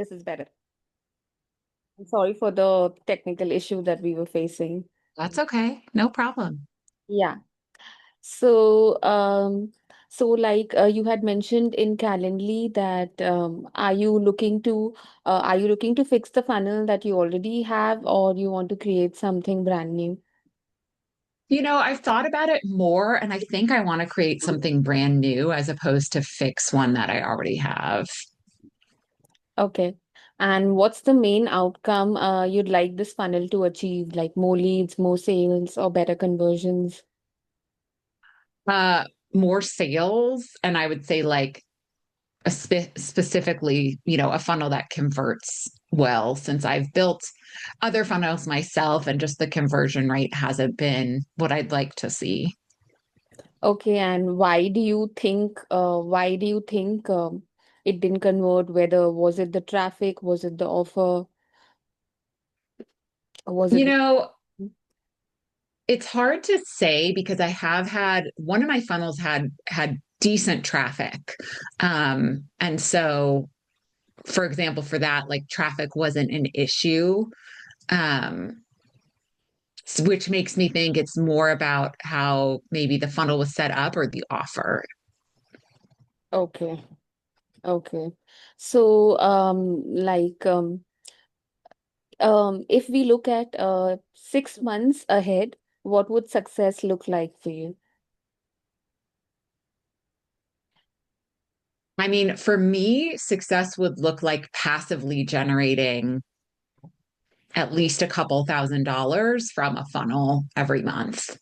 This is better. I'm sorry for the technical issue that we were facing. That's okay. No problem. Yeah. So, you had mentioned in Calendly that are you looking to fix the funnel that you already have, or you want to create something brand new? I've thought about it more, and I think I want to create something brand new as opposed to fix one that I already have. Okay. And what's the main outcome you'd like this funnel to achieve? Like more leads, more sales, or better conversions? Uh, More sales, and I would say like specifically, a funnel that converts well, since I've built other funnels myself, and just the conversion rate hasn't been what I'd like to see. Okay, and why do you think it didn't convert? Whether was it the traffic, was it the offer, or was it You the... know, It's hard to say because I have had one of my funnels had decent traffic. And so for example, for that, like traffic wasn't an issue. Um, which makes me think it's more about how maybe the funnel was set up or the offer. Okay, okay. So, if we look at 6 months ahead, what would success look like for you? I mean, for me, success would look like passively generating at least a couple $1,000s from a funnel every month.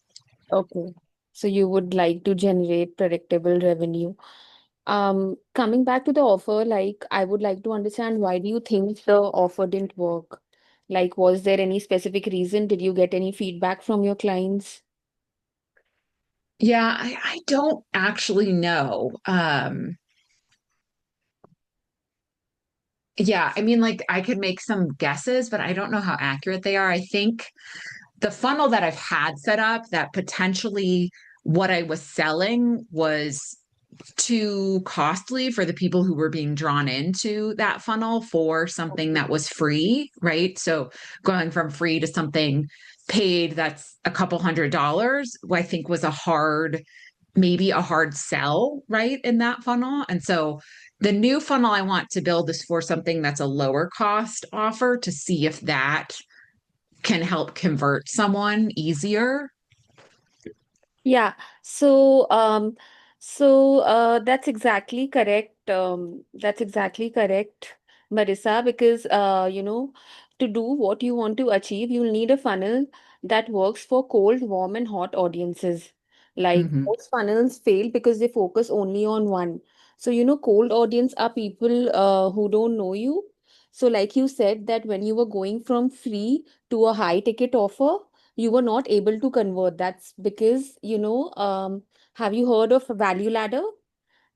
Okay. So you would like to generate predictable revenue. Coming back to the offer, like I would like to understand, why do you think the offer didn't work? Like, was there any specific reason? Did you get any feedback from your clients? Yeah, I don't actually know. Yeah, I mean, like I could make some guesses, but I don't know how accurate they are. I think the funnel that I've had set up, that potentially what I was selling was too costly for the people who were being drawn into that funnel for something Okay. that was free, right? So going from free to something paid that's a couple $100s, I think was maybe a hard sell, right, in that funnel. And so the new funnel I want to build is for something that's a lower cost offer to see if that can help convert someone easier. Yeah, so that's exactly correct. That's exactly correct, Marissa, because to do what you want to achieve, you'll need a funnel that works for cold, warm, and hot audiences. Like Mhm. most funnels fail because they focus only on one. So, cold audience are people who don't know you. So, like you said, that when you were going from free to a high ticket offer, you were not able to convert. That's because, have you heard of a value ladder?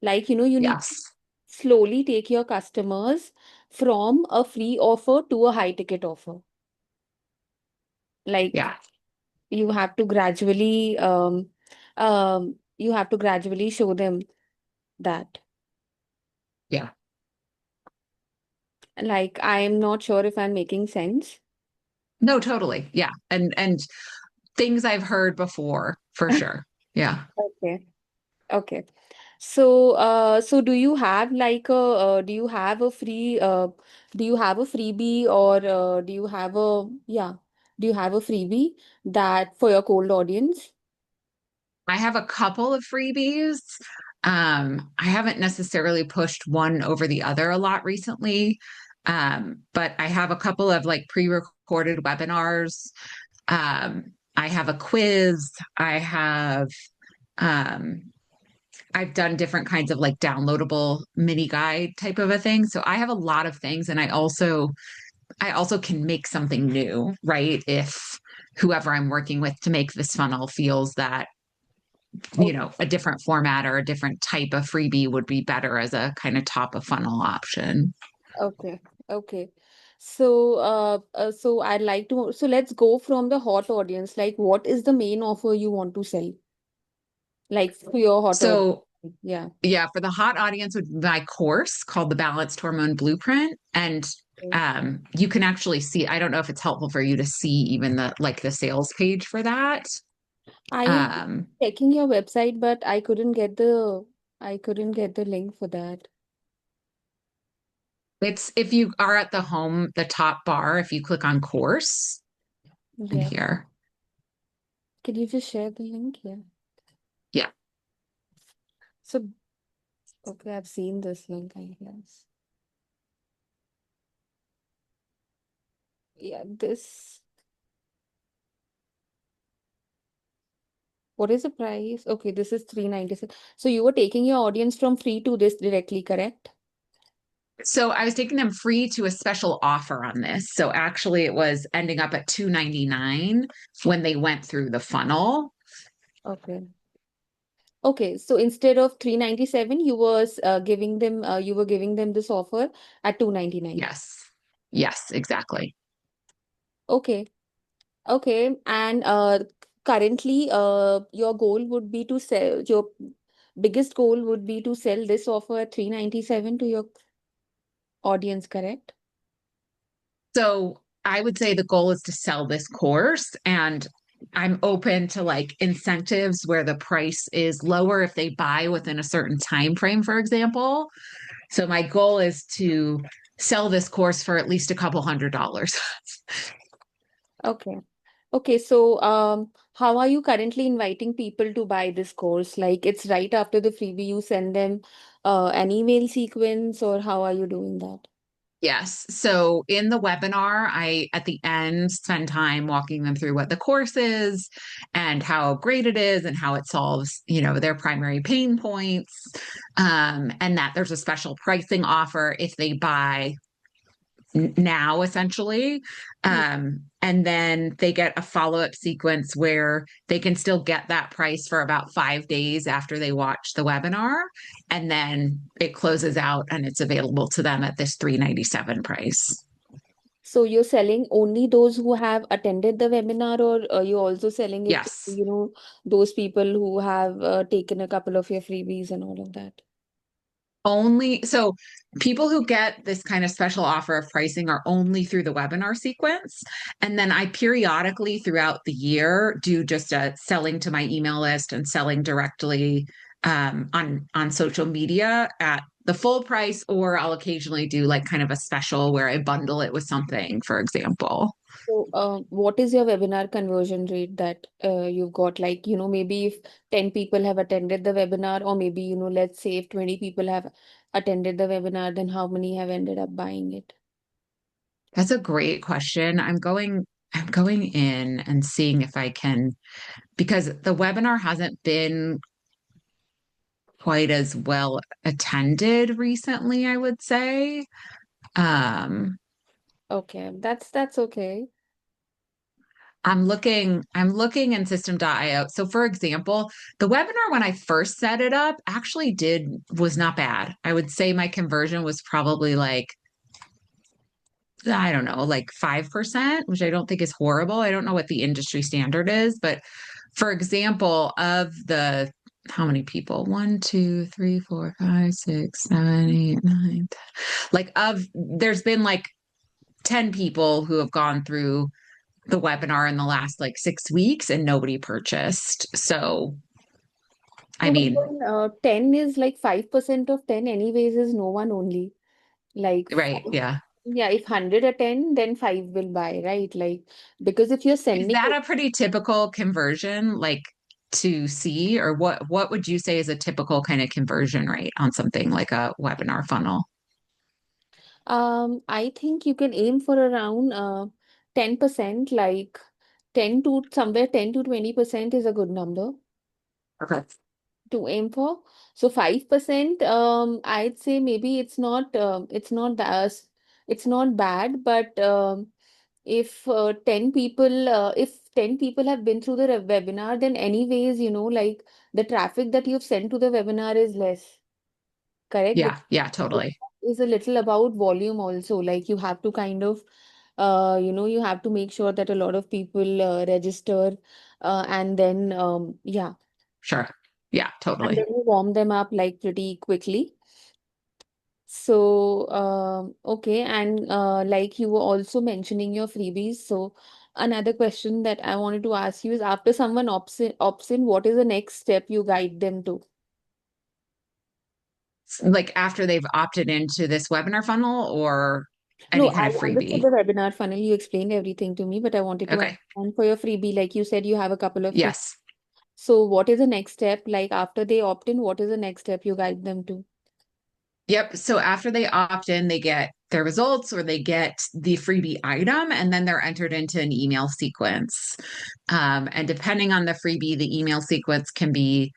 Like, you need to Yes. slowly take your customers from a free offer to a high ticket offer. Like, Yeah. you have to gradually show them that. Yeah. Like, I'm not sure if I'm making sense. No, totally. Yeah. And things I've heard before for sure. Yeah. Okay. Okay. So, do you have like do you have a freebie, or do you have a freebie that for your cold audience? I have a couple of freebies. I haven't necessarily pushed one over the other a lot recently. But I have a couple of like pre-recorded webinars. I have a quiz. Um, I've done different kinds of like downloadable mini guide type of a thing. So I have a lot of things, and I also can make something new, right? If whoever I'm working with to make this funnel feels that, a different format or a different type of freebie would be better as a kind of top of funnel option. Okay, okay. So I'd like to, so let's go from the hot audience. Like, what is the main offer you want to sell? Like, to your hot So audience. Yeah. Yeah, for the hot audience would be my course called the Balanced Hormone Blueprint. And Okay. you can actually see, I don't know if it's helpful for you to see even the sales page for that. I was Um, checking your website, but I couldn't get the link for that. it's if you are at the top bar, if you click on course in Yeah. here. Can you just share the link? Yeah. Yeah. So, okay, I've seen this link, I guess. Yeah, this, what is the price? Okay, this is 396. So you were taking your audience from free to this directly, correct? So I was taking them free to a special offer on this. So actually it was ending up at 299 when they went through the funnel. Okay. Okay, so instead of 397, you were giving them this offer at 299. Yes. Yes, exactly. Okay. Okay, and currently, your goal would be to sell, your biggest goal would be to sell this offer at 397 to your audience, correct? So I would say the goal is to sell this course, and I'm open to like incentives where the price is lower if they buy within a certain time frame, for example. So my goal is to sell this course for at least a couple $100s. Okay. Okay, so how are you currently inviting people to buy this course? Like it's right after the freebie, you send them an email sequence, or how are you doing that? Yes. So in the webinar, I at the end spend time walking them through what the course is and how great it is and how it solves, their primary pain points. And that there's a special pricing offer if they buy now, essentially. And then they get a follow-up sequence where they can still get that price for about 5 days after they watch the webinar. And then it closes out and it's available to them at this 397 price. So you're selling only those who have attended the webinar, or you're also selling it to, Yes. those people who have taken a couple of your freebies and all of that? Only so people who get this kind of special offer of pricing are only through the webinar sequence. And then I periodically throughout the year do just a selling to my email list and selling directly on social media at the full price, or I'll occasionally do like kind of a special where I bundle it with something, for example. So, what is your webinar conversion rate that you've got? Like, maybe if 10 people have attended the webinar, or maybe, let's say if 20 people have attended the webinar, then how many have ended up buying it? That's a great question. I'm going in and seeing if I can, because the webinar hasn't been quite as well attended recently, I would say. Um, Okay, that's okay. I'm looking in system.io. So for example, the webinar when I first set it up actually was not bad. I would say my conversion was probably like, I don't know, like 5%, which I don't think is horrible. I don't know what the industry standard is, but for example, of the how many people? One, two, three, four, five, six, seven, eight, nine, 10. Like there's been like 10 people who have gone through the webinar in the last like 6 weeks and nobody purchased. So, I No, but mean, then 10 is like 5% of 10 anyways is no one only. Like, right. Yeah. yeah, if 100 attend, then 5 will buy, right? Like, because if you're Is sending that it, a pretty typical conversion, like to see, or what would you say is a typical kind of conversion rate on something like a webinar funnel? I think you can aim for around 10%, like 10 to somewhere 10 to 20% is a good number Okay. to aim for. So 5%, I'd say maybe it's not bad, but if 10 people have been through the webinar, then anyways, like the traffic that you've sent to the webinar is less, correct? Yeah. Yeah, totally. Is a little about volume also. Like you have to kind of, you have to make sure that a lot of people register, and then, yeah. Sure. Yeah, and then totally. you warm them up like pretty quickly. So, okay, and like you were also mentioning your freebies. So, another question that I wanted to ask you is after someone opts in, what is the next step you guide them to? Like after they've opted into this webinar funnel or No, any kind of I understood freebie. the webinar funnel. You explained everything to me, but I wanted to Okay. understand for your freebie, like you said, you have a couple of free. Yes. So, what is the next step? Like after they opt in, what is the next step you guide them to? Yep. So after they opt in, they get their results or they get the freebie item, and then they're entered into an email sequence. And depending on the freebie, the email sequence can be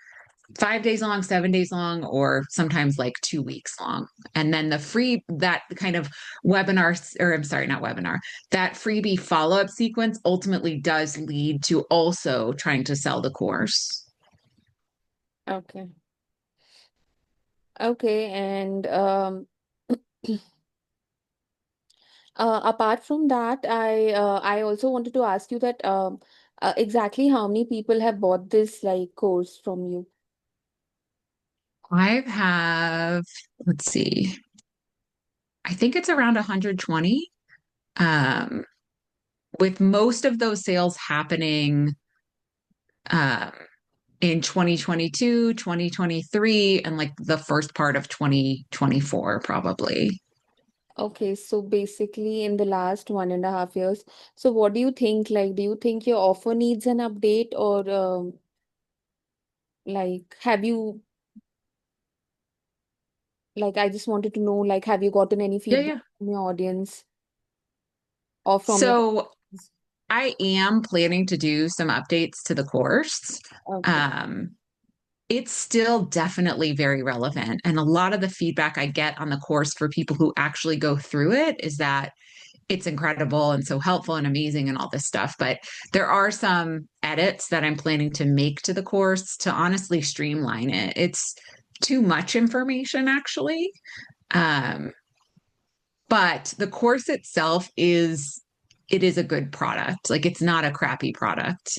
5 days long, 7 days long, or sometimes like 2 weeks long. And then that kind of webinar, or I'm sorry, not webinar, that freebie follow up sequence ultimately does lead to also trying to sell the course. Okay. Okay, and apart from that, I also wanted to ask you that exactly how many people have bought this like course from you? I have, let's see, I think it's around 120. Um, with most of those sales happening um, in 2022, 2023, and like the first part of 2024, probably. Okay, so basically in the last 1.5 years. So what do you think? Like, do you think your offer needs an update or like have you like I just wanted to know like have you gotten any Yeah, feedback yeah. from your audience or from your So customers? I am planning to do some updates to the course. Okay. Um, it's still definitely very relevant. And a lot of the feedback I get on the course for people who actually go through it is that it's incredible and so helpful and amazing and all this stuff. But there are some edits that I'm planning to make to the course to honestly streamline it. It's too much information, actually. Um, but the course itself is a good product. Like it's not a crappy product.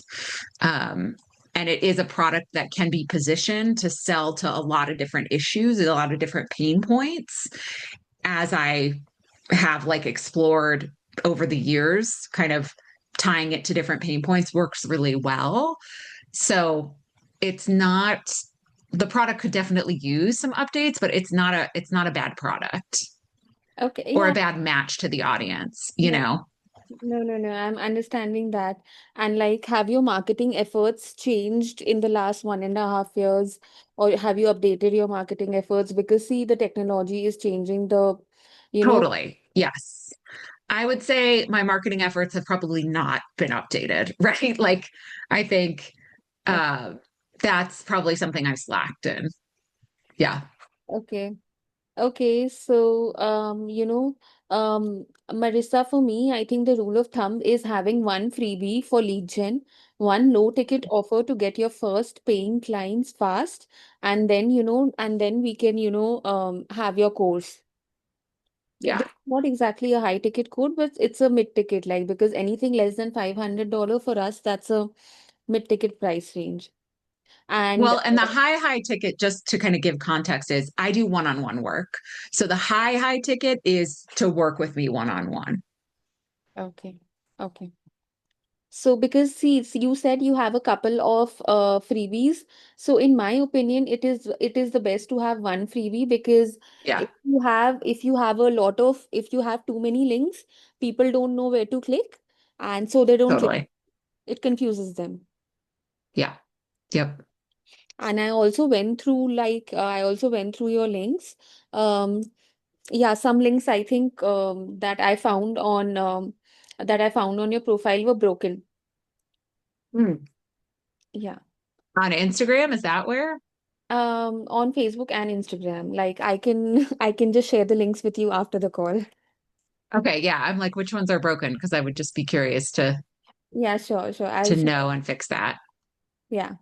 Um, and it is a product that can be positioned to sell to a lot of different issues, a lot of different pain points, as I have like explored over the years, kind of tying it to different pain points works really well. So it's not, the product could definitely use some updates, but it's not a bad product Okay, or a yeah. bad match to the audience, you No, know? no. I'm understanding that. And like, have your marketing efforts changed in the last 1.5 years, or have you updated your marketing efforts? Because see, the technology is changing you know, Totally. Yes. I would say my marketing efforts have probably not been updated, right? Like I think o- uh that's probably something I've slacked in. Yeah. okay. Okay, so Marissa, for me, I think the rule of thumb is having one freebie for lead gen, one low ticket offer to get your first paying clients fast, and then we can have your course. Yeah. This is not exactly a high ticket code, but it's a mid ticket, like because anything less than $500 for us, that's a mid ticket price range. And Well, and the high ticket, just to kind of give context, is I do one-on-one work. So the high ticket is to work with me one-on-one. okay, okay. So because see, you said you have a couple of freebies. So in my opinion, it is the best to have one freebie because Yeah, if you have too many links, people don't know where to click, and so they don't click. totally. It confuses them. Yeah. Yep. And I also went through your links. Um, yeah, some links I think that I found on your profile were broken. Hmm. Yeah. On Instagram, is that where? On Facebook and Instagram. Like I can I can just share the links with you after the call. Okay, yeah. I'm like, which ones are broken? Because I would just be curious Yeah, sure, sure. I'll to share. know and fix that. Yeah.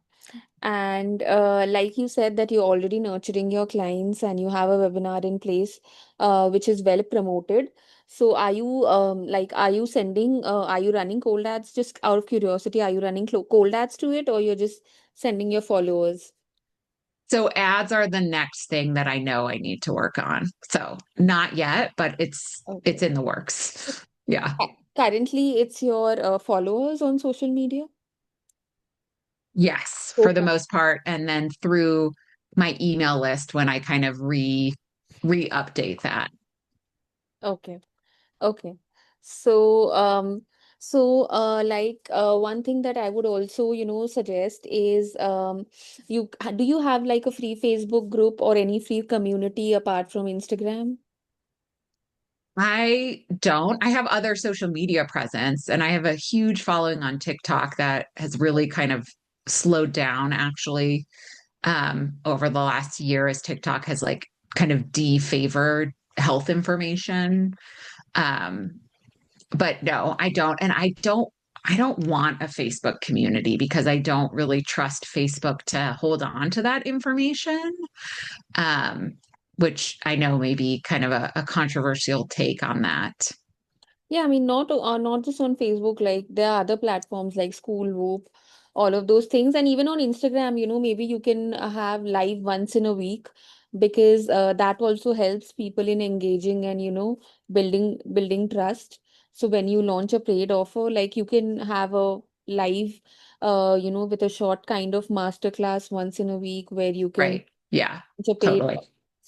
And like you said that you're already nurturing your clients and you have a webinar in place which is well promoted. So are you running cold ads just out of curiosity? Are you running cold ads to it or you're just sending your followers? So ads are the next thing that I know I need to work on. So not yet, but it's Okay. in the works. Yeah. Currently, it's your followers on social media? Yes, So for the far. most part. And then through my email list when I kind of re-update that. Okay. Okay. So, one thing that I would also, suggest is, do you have like a free Facebook group or any free community apart from Instagram? I don't. I have other social media presence and I have a huge following on TikTok that has really kind of slowed down actually over the last year as TikTok has like kind of defavored health information. Um, but no, I don't. And I don't want a Facebook community because I don't really trust Facebook to hold on to that information. Um, which I know may be kind of a controversial take on that. Yeah, I mean, not just on Facebook, like there are other platforms like School Whoop, all of those things, and even on Instagram, maybe you can have live once in a week because that also helps people in engaging and building trust. So when you launch a paid offer, like you can have a live, with a short kind of masterclass once in a week where you can Right. Yeah, it's a paid totally.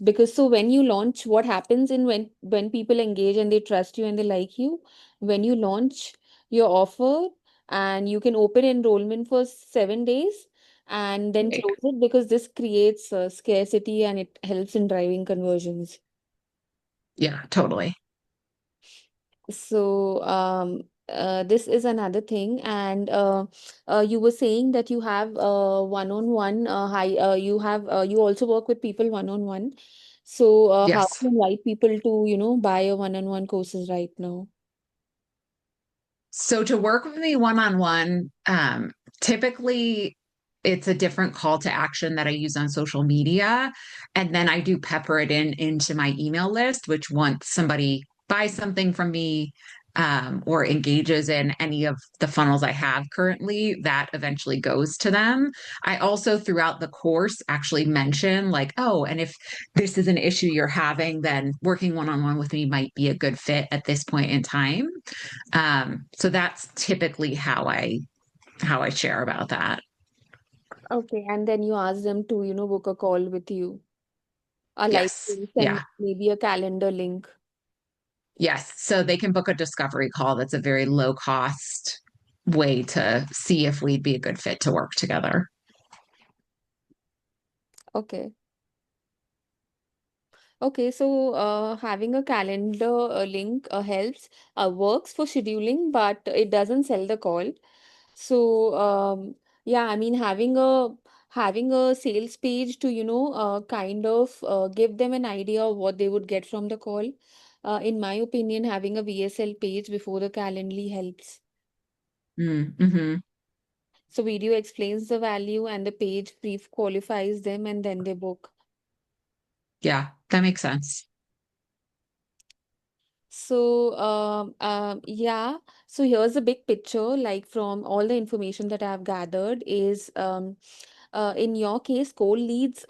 because so when you launch, what happens in when people engage and they trust you and they like you, when you launch your offer and you can open enrollment for 7 days and then Right. close it because this creates scarcity and it helps in driving conversions. Yeah, totally. So this is another thing, and you were saying that you have one-on-one you also work with people one-on-one. So how Yes. to invite people to buy your one-on-one courses right now? So to work with me one on one, typically it's a different call to action that I use on social media. And then I do pepper it into my email list, which once somebody buys something from me, or engages in any of the funnels I have currently, that eventually goes to them. I also, throughout the course, actually mention, like, oh, and if this is an issue you're having, then working one on one with me might be a good fit at this point in time. So that's typically how I share about that. Okay, and then you ask them to book a call with you, or like Yes. you Yeah. send maybe a calendar link. Yes. So they can book a discovery call. That's a very low cost way to see if we'd be a good fit to work together. Okay. Okay, so having a calendar link helps, works for scheduling, but it doesn't sell the call. So yeah, I mean having a sales page to kind of give them an idea of what they would get from the call. In my opinion, having a VSL page before the Calendly helps. Mm-hmm. So video explains the value and the page brief qualifies them and then they book. Yeah, that makes sense. So, yeah. So here's a big picture, like from all the information that I've gathered is in your case, cold leads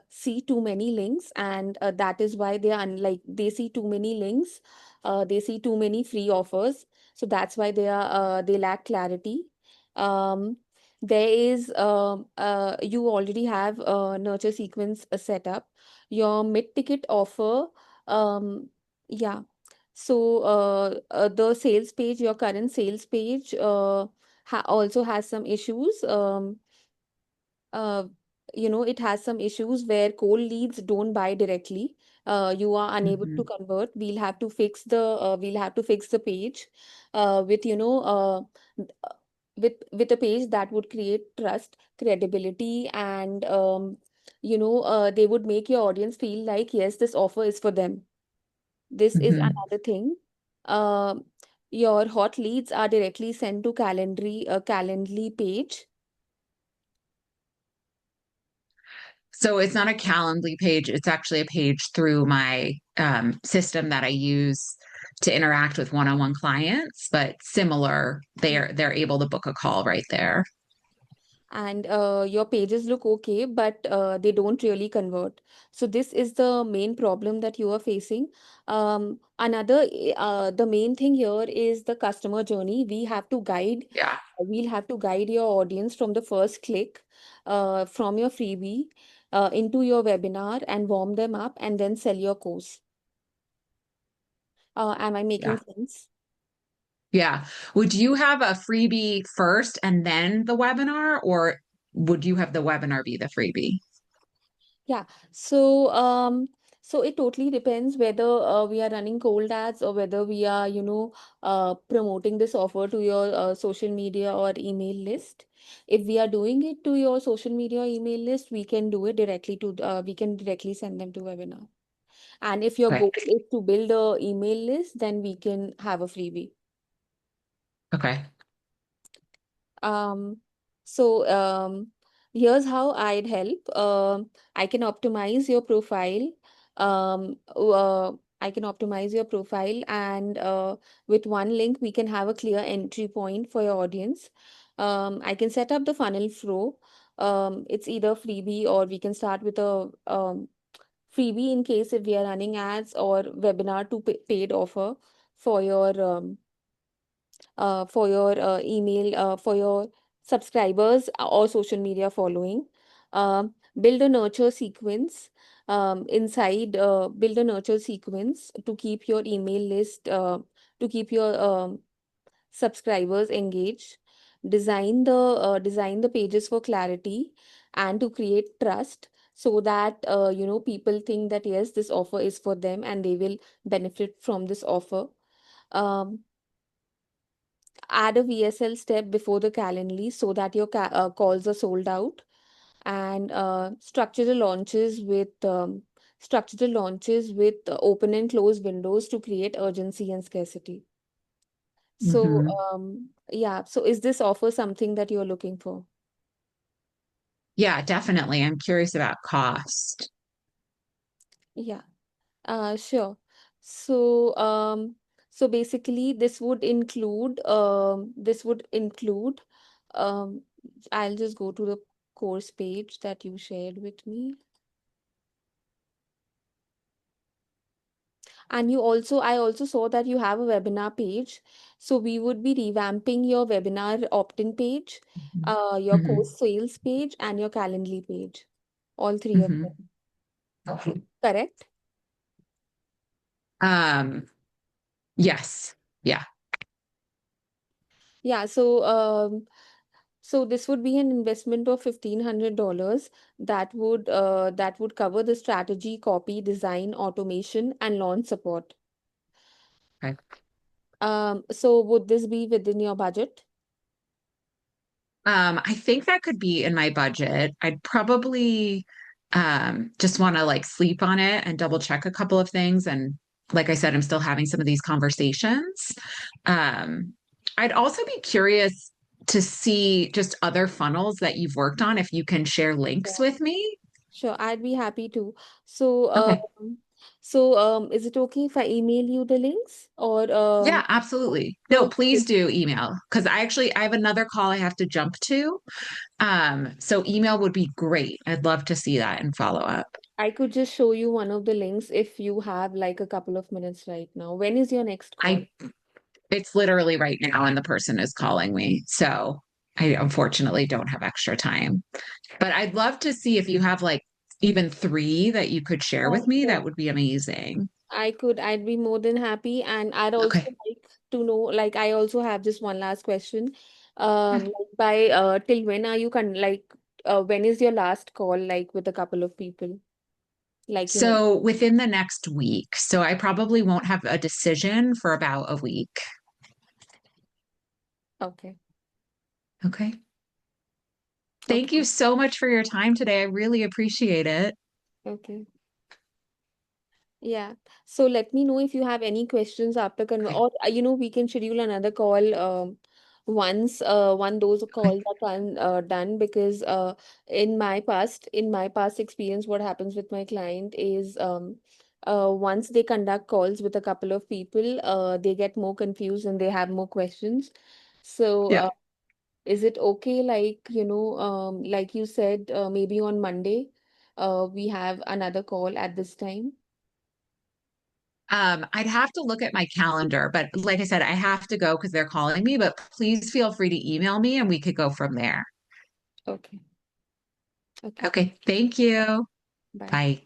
see too many links, and that is why they are unlike they see too many links, they see too many free offers. So that's why they lack clarity. Um, there is you already have a nurture sequence set up. Your mid-ticket offer, yeah. So the sales page, your current sales page, also has some issues. Uh, it has some issues where cold leads don't buy directly. You are unable to Mm-hmm. convert. We'll have to fix the page with with a page that would create trust, credibility, and they would make your audience feel like yes, this offer is for them. This is Mm-hmm. another thing. Um, your hot leads are directly sent to Calendly page. So it's not a Calendly page. It's actually a page through my system that I use to interact with one-on-one clients, but similar. They're able to book a call right there. and your pages look okay, but they don't really convert. So this is the main problem that you are facing. The main thing here is the customer journey. Yeah. We'll have to guide your audience from the first click, from your freebie, into your webinar and warm them up and then sell your course. Am I making Yeah. sense? Yeah. Would you have a freebie first and then the webinar, or would you have the webinar be the freebie? Yeah. So it totally depends whether we are running cold ads or whether we are, promoting this offer to your social media or email list. If we are doing it to your social media or email list, we can do it directly we can directly send them to webinar. And if your Okay. goal is to build a email list, then we can have a freebie. Okay. Um, so here's how I'd help. I can optimize your profile. Um, uh, I can optimize your profile, and with one link, we can have a clear entry point for your audience. I can set up the funnel flow. It's either freebie or we can start with a freebie in case if we are running ads, or webinar to paid offer for your email, for your subscribers or social media following. Build a nurture sequence. Build a nurture sequence to keep your email list, to keep your subscribers engaged. Design the pages for clarity and to create trust, so that people think that yes, this offer is for them and they will benefit from this offer. Um, Add a VSL step before the Calendly so that your calls are sold out, and structure the launches with open and close windows to create urgency and scarcity. So Hmm. yeah, so is this offer something that you're looking for? Yeah, definitely. I'm curious about cost. Yeah. Sure. So, so basically, this would include, um, I'll just go to the course page that you shared with me. And I also saw that you have a webinar page. So we would be revamping your webinar opt-in page, your Hmm. course sales page, and your Calendly page. All three of Hmm. them. Correct? Um, yes. Yeah. Yeah. So this would be an investment of $1,500 that would cover the strategy, copy, design, automation, and launch support. Okay. So would this be within your budget? I think that could be in my budget. I'd probably just want to like sleep on it and double check a couple of things. And like I said, I'm still having some of these conversations. Um, I'd also be curious to see just other funnels that you've worked on, if you can share links Sure. with me. Sure, I'd be happy to. So, Okay. is it okay if I email you the links, or Yeah, absolutely. No, no? please do email because I have another call I have to jump to. So email would be great. I'd love to see that and follow up. I could just show you one of the links if you have like a couple of minutes right now. When is your next call? I It's literally right now and the person is calling me. So I unfortunately don't have extra time. But I'd love to see if you have like even three that you could share with me. Sure. That would be amazing. I'd be more than happy. And I'd also Okay. like to know, like, I also have just one last question. Like by till when are you when is your last call, like with a couple of people? Like, So within the next week. So I probably won't have a decision for about a week. okay, Okay. Thank you okay, so much for your time today. I really appreciate it. okay. Yeah. So let me know if you have any questions after Okay. or we can schedule another call once those Okay. calls are done, because in my past experience, what happens with my client is once they conduct calls with a couple of people, they get more confused and they have more questions. So Yeah. Is it okay, like, like you said, maybe on Monday, we have another call at this time? I'd have to look at my calendar, but like I said, I have to go because they're calling me, but please feel free to email me and we could go from there. Okay. Okay. Okay, thank you. Bye. Bye.